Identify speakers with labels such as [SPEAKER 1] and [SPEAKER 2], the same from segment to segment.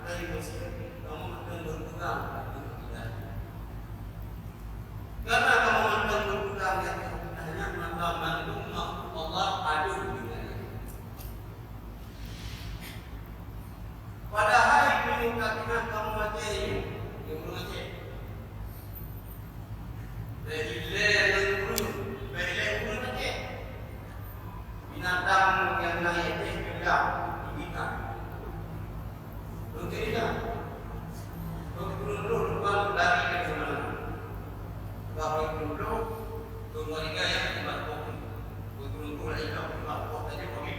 [SPEAKER 1] dari Mesir, kamu akan berpegang dengan tidak. Karena kamu akan berpegang yang hanya maka mendung Allah adu dengannya. Pada hari penyukatingan kamu mati ini, yang mati. Binatang yang lain juga dibilang. Mungkin tidak. Berundung depan dari dari mana? Kalau berundung, keluarga yang dibuat kopi. Berundung lagi kalau dibuat kopi saja kopi.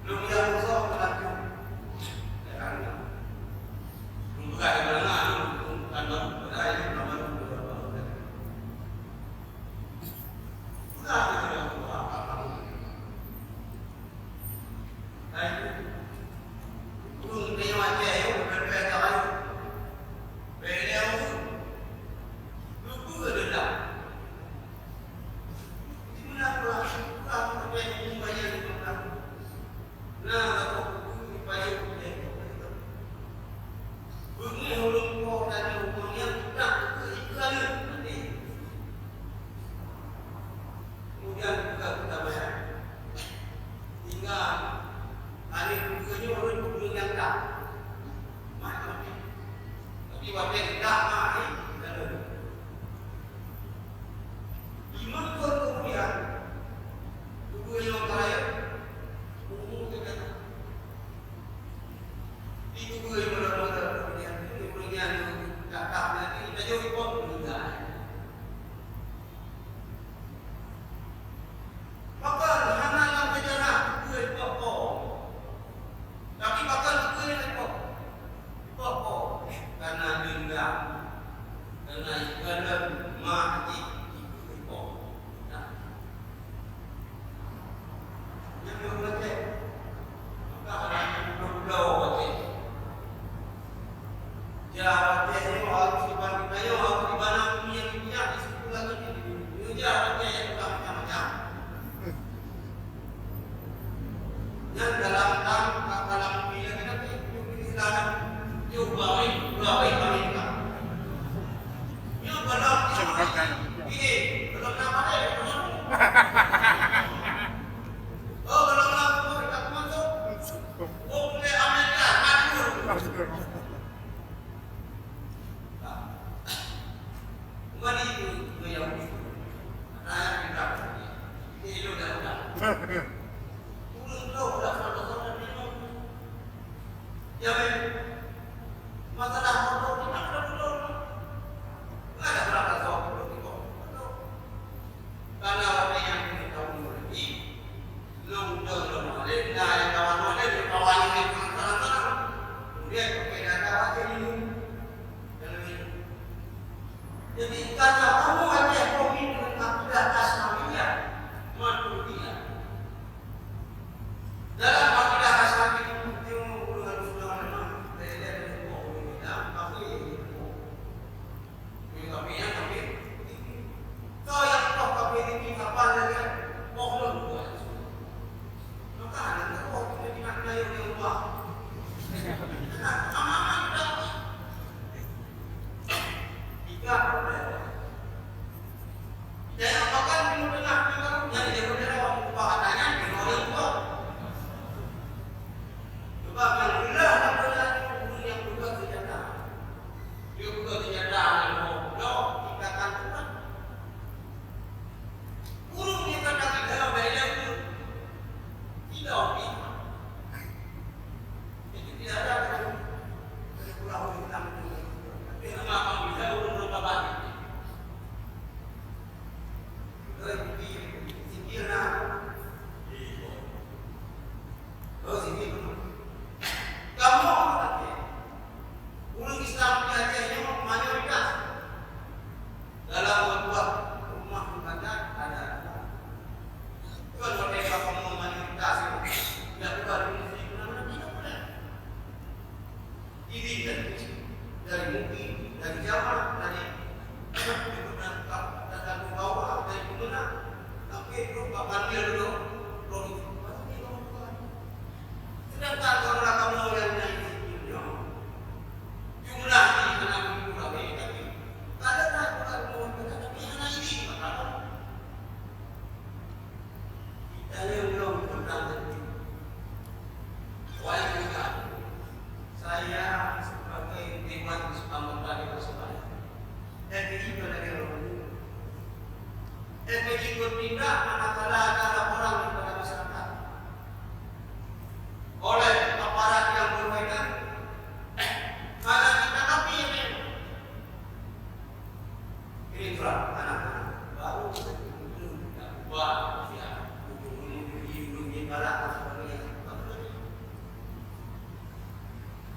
[SPEAKER 1] Belum yang musuh berlaku. Ya kan? Bukan di mana? Bukan berada di mana?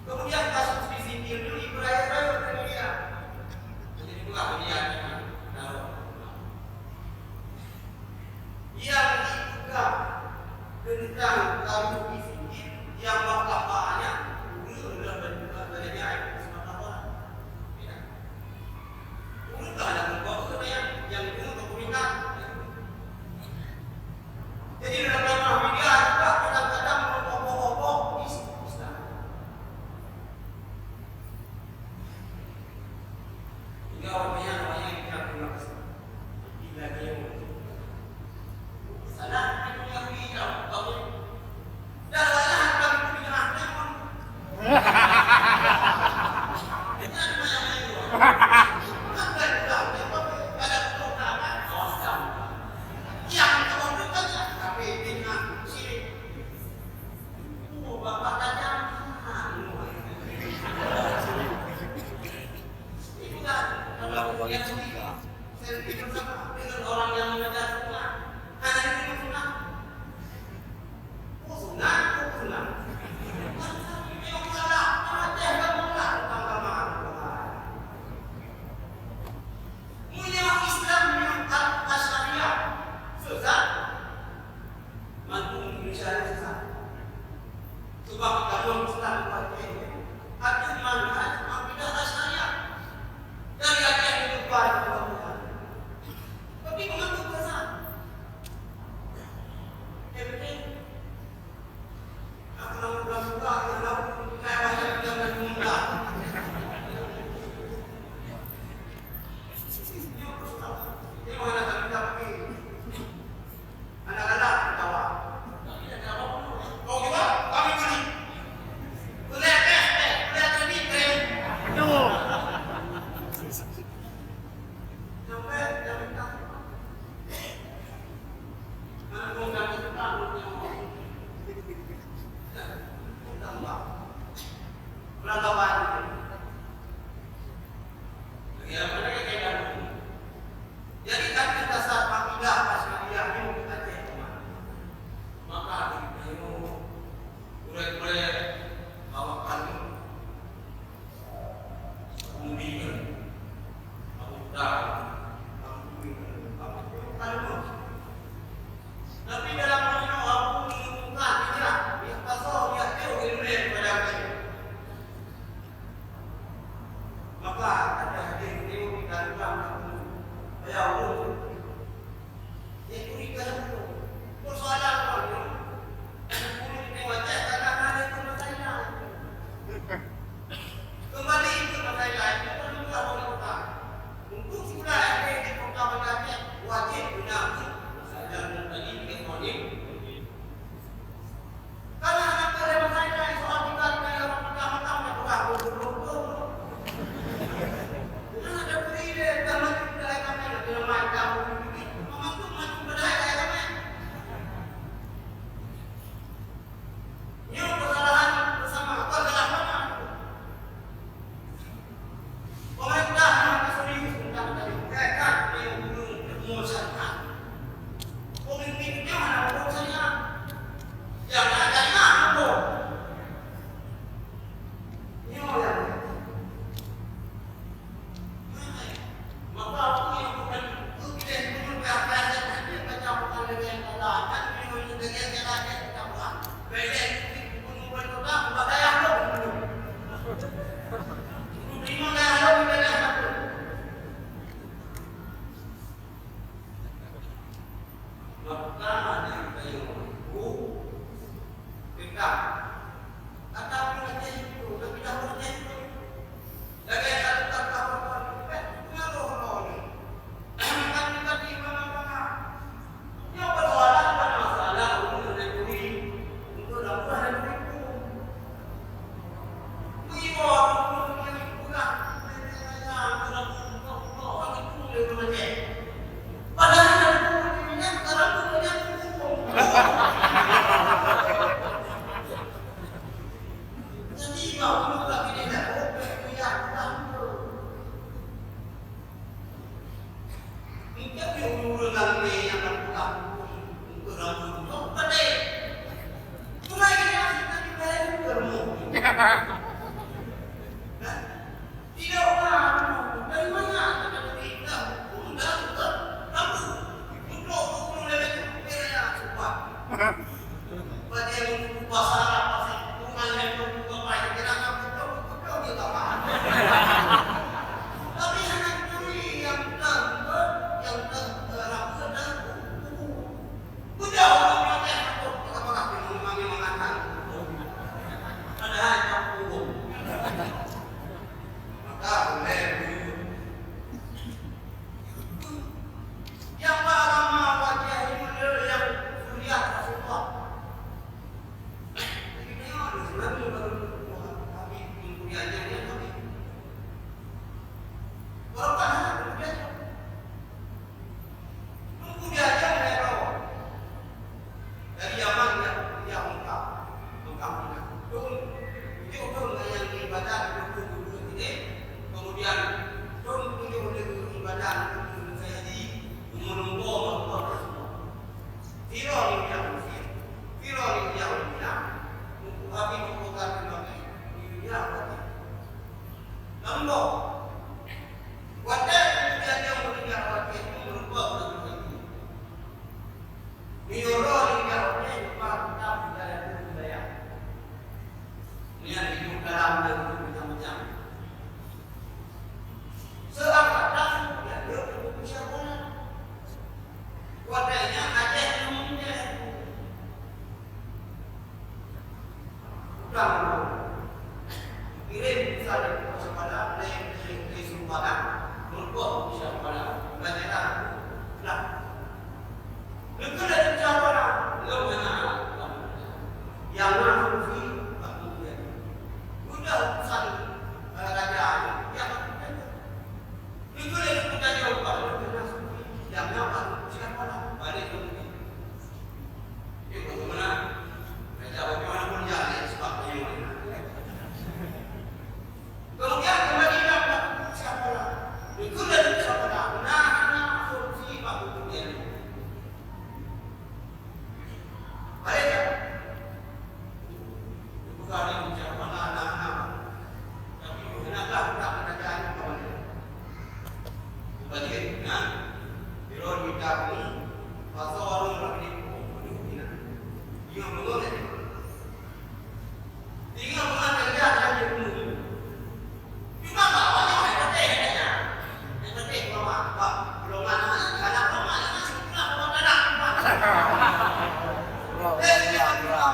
[SPEAKER 1] Kemudian kasus di sipil itu diperaya-raya oleh media. Jadi itulah media yang diduga tentang kasus di sipil yang mahkamahnya dulu sudah berjaya semata-mata. Dulu tak ada kelompok yang dulu berkomunitas. Jadi dalam media juga kadang-kadang mengopo-opo Islam. Hingga namanya yang kita terima kasih. Bila dia sana itu yang dia tahu. Dan saya akan dipindahkan. Itu namanya itu. Ada program awasam. Yang kemudian kami dengan sini. Bapak tanya, itu kan kalau yang juga saya pikir sama dengan orang yang mengajar sunnah, hanya itu sunnah. Oh sunnah. Memang salah, ada yang menolak tentang Mulia Islam yang al-Asyariah sesat, mantu Indonesia sesat. Sebab kalau Islam berkaitan ada manhaj akidah Asyariah dari akal itu pada Tuhan. Tapi mengaku sesat. Betul. Aku nak buka dalam saya jangan mudah. Ini mana kami dapat anak-anak ketawa. Oh kita kami beli. Boleh tadi keren. Sampai jam tak. Mana mau kami tetap tambah. Perangkapan. Ya mereka kayak jadi kan kita saat akidah Asyariah itu Aceh maka itu boleh bawakan kemudian Abu Dhabi tapi dalam hal aku menentukan tidak yang pasal dia tahu ilmu pada saya maka ada hadis itu dikatakan ya Allah itu dikatakan persoalan apa ini diwajah karena ada itu masalah kembali ke masalah itu kan juga boleh untuk sudah ada di perkawinan wajib benar dan tadi dikatakan karena ada masalah soal kita yang pertama-tama berlaku ada beri kalau kita akan dalam macam memang macam berdaya kan ini kesalahan bersama apa dalam mana pemerintah yang serius tentang tadi mereka yang belum mengusahakan pemimpinnya mana urusannya yang ada apa ini orang maka aku yang bukan kita pun berapa saja baca bukan dengan kata kan ini dengan kata kita buat baik pun bukan kata buat daya lo terima daya lo dengan apa maka ada kayu kita atau kita itu tapi dah boleh itu lagi ada tak dalam dan macam-macam. Seakan-akan dia berbicara wadahnya ada ilmunya. Udah kirim misalnya kepada kesempatan berbuat bisa pada bagaimana lah. Itu dari cara yang langsung udah urusan raja yang itu yang kita coba yang apa siapa balik ke itu bagaimana raja bagaimana pun jadi sebabnya kemudian kembali dapat siapa itu dari siapa nah solusi bagus kemudian balik kan bukan yang bicara anak-anak tapi kenapa tak kerajaan kawan bagian biro kita pun pasal orang lagi dia menolak dia menolak kerja dia pun cuma bawahnya ada tehnya yang penting bawa belum ada anak masih pulang bawa anak dalam sebuah dua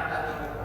[SPEAKER 1] Kita